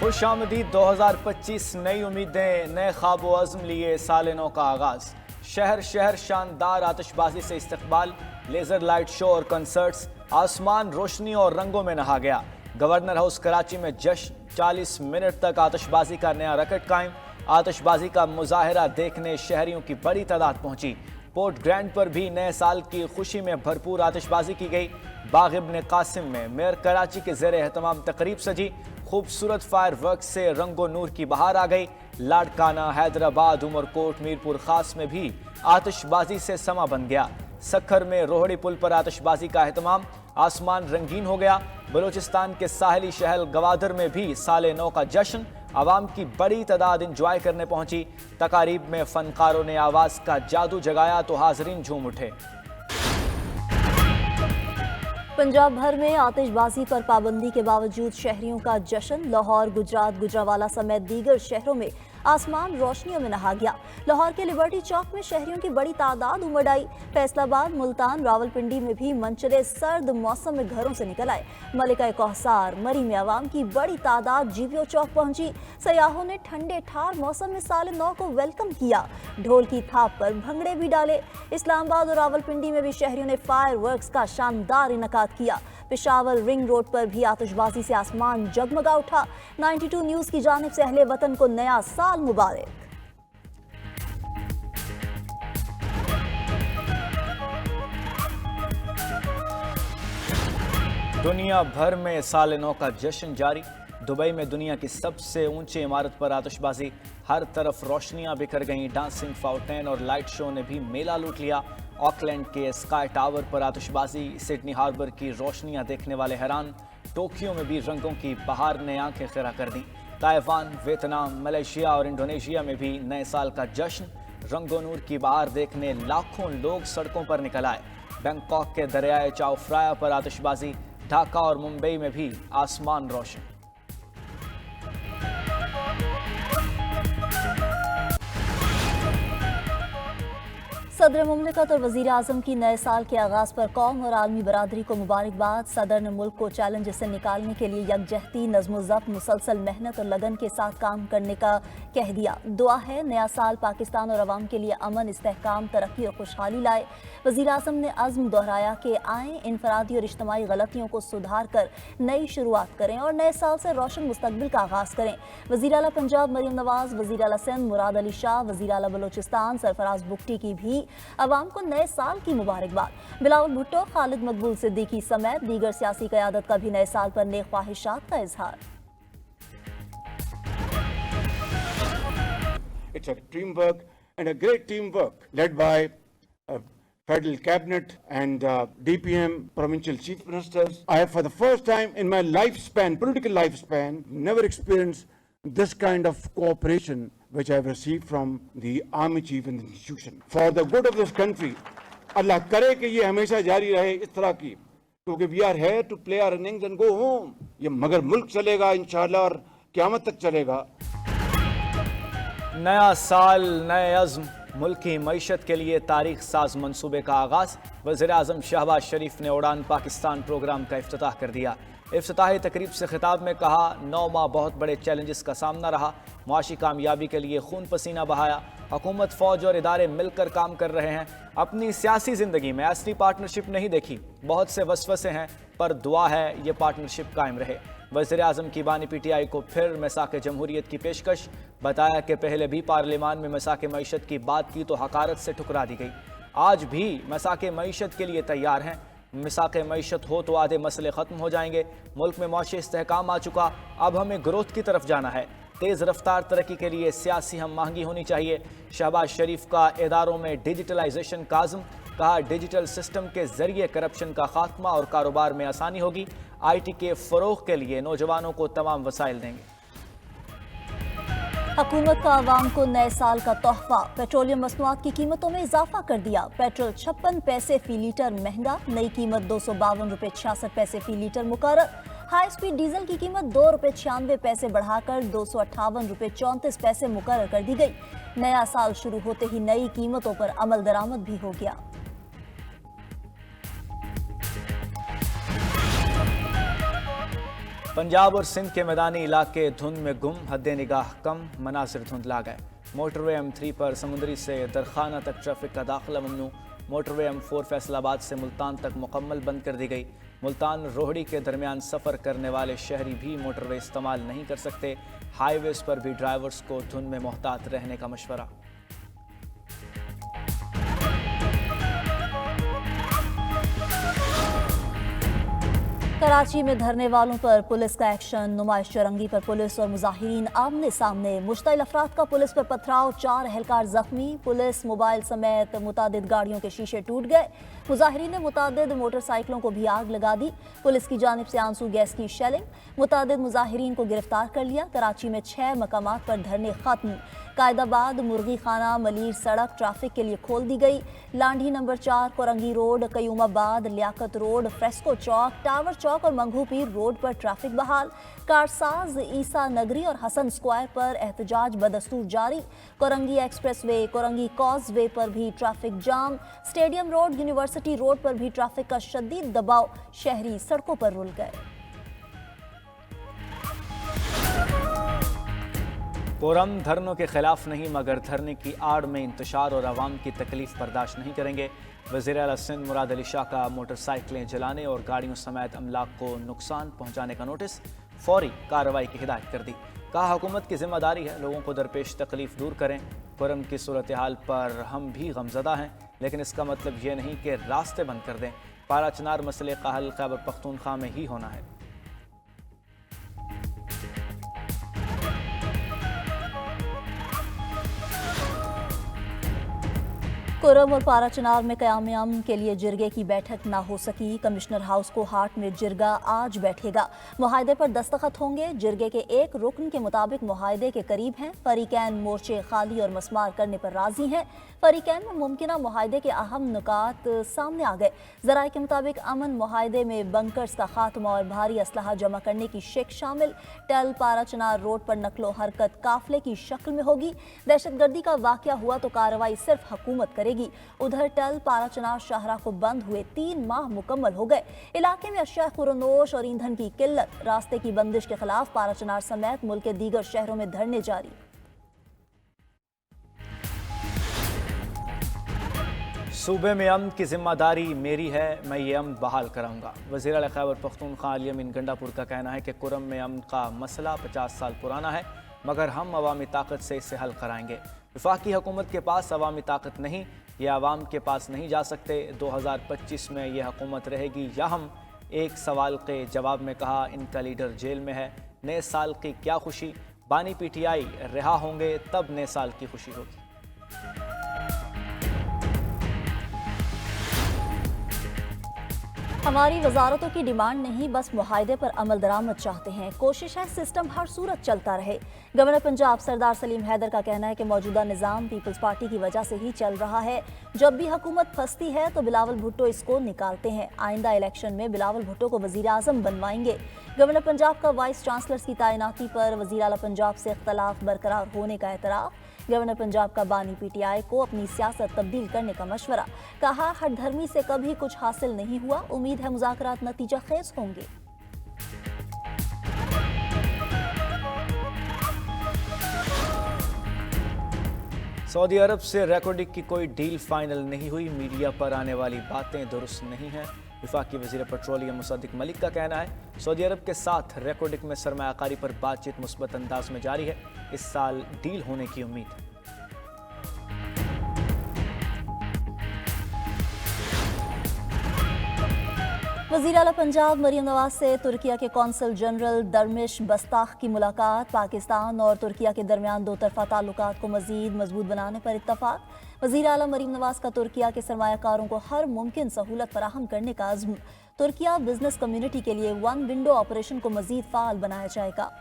खुश आमदीद 2025 नई उम्मीदें नए ख्वाब व अज़्म लिए साल नौ का आगाज़। शहर शहर शानदार आतिशबाजी से इस्तकबाल, लेज़र लाइट शो और कंसर्ट्स, आसमान रोशनी और रंगों में नहा गया। गवर्नर हाउस कराची में जश्न, 40 मिनट तक आतिशबाजी का नया रिकॉर्ड कायम। आतिशबाजी का मुजाहरा देखने शहरियों की बड़ी तादाद पहुंची। पोर्ट ग्रैंड पर भी नए साल की खुशी में भरपूर आतिशबाजी की गई। बाग इब्न कासिम में मेयर कराची के ज़ेरे एहतमाम तकरीब सजी। खूबसूरत फायर वर्क से रंगो नूर की बहार आ गई। लाड़काना, हैदराबाद, उमरकोट, मीरपुर खास में भी आतिशबाजी से समा बन गया। सखर में रोहड़ी पुल पर आतिशबाजी का एहतमाम, आसमान रंगीन हो गया। बलूचिस्तान के साहली शहर गवादर में भी साल नौ का जश्न, आवाम की बड़ी तादाद इंजॉय करने पहुंची। तकारीब में फनकारों ने आवाज़ का जादू जगाया तो हाजरीन झूम उठे। पंजाब भर में आतिशबाजी पर पाबंदी के बावजूद शहरियों का जश्न। लाहौर, गुजरात, गुजरावाला समेत दीगर शहरों में आसमान रोशनियों में नहा गया। लाहौर के लिबर्टी चौक में शहरियों की बड़ी तादाद उमड़ आई। फैसलाबाद, मुल्तान, रावलपिंडी में भी मंचरे सर्द मौसम में घरों से निकल आए। मलिका कौसार, मरी में आवाम की बड़ी तादाद जीपीओ चौक पहुंची। सयाहों ने ठंडे ठार मौसम में साल नौ को वेलकम किया। ढोल की थाप पर भंगड़े भी डाले। इस्लामाबाद और रावलपिंडी में भी शहरियों ने फायर वर्क्स का शानदार इनकाद किया। पेशावर रिंग रोड पर भी आतिशबाजी से आसमान जगमगा उठा। 92 न्यूज़ की जानिब से अहले वतन को नया साल मुबारक। दुनिया भर में साल नौ का जश्न जारी। दुबई में दुनिया की सबसे ऊंची इमारत पर आतिशबाजी, हर तरफ रोशनियां बिखर गईं। डांसिंग फाउंटेन और लाइट शो ने भी मेला लूट लिया। ऑकलैंड के स्काई टावर पर आतिशबाजी, सिडनी हार्बर की रोशनियां देखने वाले हैरान। टोक्यो में भी रंगों की बहार ने आंखें खिरा कर दी। ताइवान, वियतनाम, मलेशिया और इंडोनेशिया में भी नए साल का जश्न, रंगो नूर की बहार देखने लाखों लोग सड़कों पर निकल आए। बैंकॉक के दरियाए चाओ फ्राया पर आतिशबाजी, ढाका और मुंबई में भी आसमान रोशन। सदर मुमलिकत और वज़ीर आज़म की नए साल के आगाज़ पर कौम और आलमी बरादरी को मुबारकबाद। सदर ने मुल्क को चैलेंज से निकालने के लिए यकजहती, नज़्म ज़ब्त, मुसलसल मेहनत और लगन के साथ काम करने का कह दिया। दुआ है नया साल पाकिस्तान और अवाम के लिए अमन, इस्तेहकाम, तरक्की और खुशहाली लाए। वज़ीर आज़म ने अज़्म दोहराया कि आएँ इनफरादी और इज्तमाई गलतियों को सुधार कर नई शुरुआत करें और नए साल से रोशन मुस्तकबिल का आगाज़ करें। वज़ीर आला पंजाब मरीम नवाज़, वज़ीर आला सिंध मुराद अली शाह, वज़ीर आला बलोचिस्तान सरफराज बुगटी की भी अवाम को नए साल की मुबारकबाद। बिलावल भुट्टो, खालिद मकबूल सिद्दीकी समेत दीगर सियासी क़यादत का भी नए साल पर नेक ख्वाहिशात का इजहार। It's a teamwork and a great teamwork led by Federal Cabinet and DPM, Provincial Chief Ministers. I have for the first time in my lifespan, political lifespan, never experienced this kind of cooperation which I have received from the Army Chief and the institution. For the good of this country, Allah करे कि ये हमेशा जारी रहे इस तरह की, क्योंकि we are here to play our innings and go home. ये मगर मुल्क चलेगा इंशाअल्लाह और क़यामत तक चलेगा। नया साल, नए अज़्म, मुल्क की मईशत के लिए तारीख साज मंसूबे का आगाज़। वज़ीर आज़म शहबाज शरीफ ने उड़ान पाकिस्तान प्रोग्राम का इफ्तिताह कर दिया। इफ्तिताही तकरीब से खिताब में कहा, 9 माह बहुत बड़े चैलेंजेस का सामना रहा। मुआशी कामयाबी के लिए खून पसीना बहाया। हुकूमत, फ़ौज और इदारे मिलकर काम कर रहे हैं। अपनी सियासी ज़िंदगी में ऐसी पार्टनरशिप नहीं देखी। बहुत से वसवसे हैं, पर दुआ है ये पार्टनरशिप कायम रहे। वज़ीर आज़म की बानी PTI को फिर मिसाक़ जमहूरियत की पेशकश। बताया कि पहले भी पार्लियामान में मिसाक़ मईशत की बात की तो हकारत से ठुकरा दी गई। आज भी मिसाक़ मईशत के लिए तैयार हैं। मिसाक़ मईशत हो तो आधे मसले ख़त्म हो जाएंगे। मुल्क में मौशी इस्तेहकाम आ चुका, अब हमें ग्रोथ की तरफ जाना है। तेज़ रफ्तार तरक्की के लिए सियासी हम महंगी होनी चाहिए। शहबाज शरीफ का इदारों में डिजिटलाइजेशन का आज़म, कहा डिजिटल सिस्टम के ज़रिए करप्शन का खात्मा और कारोबार में आसानी होगी। IT के फ़रोग़ के लिए नौजवानों को तमाम वसाइल देंगे। हुकूमत का आवाम को नए साल का तोहफा, पेट्रोलियम मसनूआत की कीमतों में इजाफा कर दिया। पेट्रोल 56 पैसे फी लीटर महंगा, नई कीमत 252 रुपये 66 पैसे फी लीटर मुकर्रर। हाई स्पीड डीजल की कीमत 2 रुपये 96 पैसे बढ़ाकर 258 रुपये 34 पैसे मुकर्रर कर दी गई। नया साल शुरू होते ही नई कीमतों पर अमल दरामद भी हो गया। पंजाब और सिंध के मैदानी इलाके धुंध में गुम, हद निगाह कम, मनासिर धुंधला गए। मोटरवे M3 पर समुंदरी से दरखाना तक ट्रैफिक का दाखिला ममनू। मोटरवे M4 फैसलाबाद से मुल्तान तक मुकम्मल बंद कर दी गई। मुल्तान रोहड़ी के दरमियान सफ़र करने वाले शहरी भी मोटरवे इस्तेमाल नहीं कर सकते। हाईवेज पर भी ड्राइवर्स को धुंध में मोहतात रहने का मशवरा। कराची में धरने वालों पर पुलिस का एक्शन, नुमाइश चरंगी पर पुलिस और मुजाहिरीन आमने सामने। मुश्तइल अफराद का पुलिस पर पथराव, 4 एहलकार जख्मी। पुलिस मोबाइल समेत मुतादिद गाड़ियों के शीशे टूट गए। मुजाहिरीन ने मुतादिद मोटरसाइकिलों को भी आग लगा दी। पुलिस की जानिब से आंसू गैस की शेलिंग। मुतादिद मुजाहिरीन को गिरफ्तार कर लिया। कराची में 6 मकामात पर धरने खत्म। कायदाबाद मुर्गी खाना मलीर सड़क ट्रैफिक के लिए खोल दी गई। Landhi number 4, Korangi road, Qayyumabad, Liaquat road, Fresco Chowk, tower Chowk और मंगू पीर रोड पर ट्रैफिक बहाल। कारसाज, ईसा नगरी और हसन स्क्वायर पर एहतजाज बदस्तूर जारी। Korangi expressway, Korangi causeway पर भी traffic jam. Stadium road, university road पर भी ट्रैफिक का शदीद दबाव, शहरी सड़कों पर रुल गए। कोरम धरनों के खिलाफ नहीं मगर धरने की आड़ में इंतशार और आवाम की तकलीफ बर्दाश्त नहीं करेंगे। वज़ीर आला सिंध मुराद अली शाह का मोटरसाइकिलें जलाने और गाड़ियों समेत अमलाक को नुकसान पहुंचाने का नोटिस, फौरी कार्रवाई की हिदायत कर दी। कहा हुकूमत की जिम्मेदारी है लोगों को दरपेश तकलीफ दूर करें। कोरम की सूरत हाल पर हम भी गमज़दा हैं, लेकिन इसका मतलब ये नहीं कि रास्ते बंद कर दें। पारा चनार मसले का हल खैबर पख्तूनख्वा में ही होना है। कोरम और पारा चनार में क़याम अमन के लिए जिरगे की बैठक ना हो सकी। कमिश्नर हाउस को हाट में जिरगा आज बैठेगा। मुआहदे पर दस्तखत होंगे। जिरगे के एक रुकन के मुताबिक मुआहदे के करीब हैं। फरीकैन मोर्चे खाली और मस्मार करने पर राजी हैं। फरीकैन में मुमकिना मुआहदे के अहम नुकात सामने आ गए। ज़राए के मुताबिक अमन मुआहदे में बंकर्स का खात्मा और भारी असलहा जमा करने की शिक शामिल। टल पारा चनार रोड पर नकलो हरकत काफिले की शक्ल में होगी। दहशतगर्दी का वाक़या हुआ तो कार्रवाई सिर्फ हुकूमत करेगी। उधर टल पारा चनार शाहरा को बंद हुए 3 माह मुकम्मल हो गए। इलाके में अशिया खुरनोश और ईंधन की किल्लत। रास्ते की बंदिश के खिलाफ पारा चनार समेत मुल्क के दीगर शहरों में धरने जारी। सूबे में अमन की जिम्मेदारी मेरी है, मैं ये अमन बहाल कराऊंगा। वज़ीर आला खैबर पख्तूनख्वा अली अमीन गंडापुर का कहना है कि कुरम में अमन का मसला 50 साल पुराना है, मगर हम अवामी ताकत से इसे हल कराएंगे। वफाकी हुकूमत के पास अवामी ताकत नहीं, ये आवाम के पास नहीं जा सकते। 2025 में ये हुकूमत रहेगी या हम। एक सवाल के जवाब में कहा, इनका लीडर जेल में है, नए साल की क्या खुशी। बानी PTI रिहा होंगे तब नए साल की खुशी होगी। हमारी वजारतों की डिमांड नहीं, बस मुआहदे पर अमल दरामद चाहते हैं। कोशिश है सिस्टम हर सूरत चलता रहे। गवर्नर पंजाब सरदार सलीम हैदर का कहना है कि मौजूदा निज़ाम पीपल्स पार्टी की वजह से ही चल रहा है। जब भी हुकूमत फंसती है तो बिलावल भुट्टो इसको निकालते हैं। आइंदा इलेक्शन में बिलावल भुट्टो को वज़ीर आज़म बनवाएंगे। गवर्नर पंजाब का वाइस चांसलर्स की तैनाती पर वज़ीर आला पंजाब से इख्तलाफ बरकरार होने का एतराफ़। गवर्नर पंजाब का बानी PTI को अपनी सियासत तब्दील करने का मशवरा। कहा, हर धर्मी से कभी कुछ हासिल नहीं हुआ, उम्मीद है मुज़ाकरात नतीजा खेज होंगे। सऊदी अरब से रेकॉर्डिंग की कोई डील फाइनल नहीं हुई। मीडिया पर आने वाली बातें दुरुस्त नहीं हैं। वफाकी वज़ीर पेट्रोलियम मुसद्दिक मलिक का कहना है, सऊदी अरब के साथ रेकॉर्डिंग में सरमायाकारी पर बातचीत मुस्बत अंदाज में जारी है। इस साल डील होने की उम्मीद है। वज़ीर आला पंजाब मरीम नवाज से तुर्किया के कौंसल जनरल दरमिश बस्ताख की मुलाकात। पाकिस्तान और तुर्किया के दरमियान दो तरफा ताल्लुकात को मज़ीद मजबूत बनाने पर इत्तफाक। वज़ीर आला मरीम नवाज का तुर्किया के सरमायाकारों को हर मुमकिन सहूलत फराहम करने का अज़्म। तुर्किया बिजनेस कम्युनिटी के लिए 1 विंडो ऑपरेशन को मज़ीद फ़ाल बनाया जाएगा।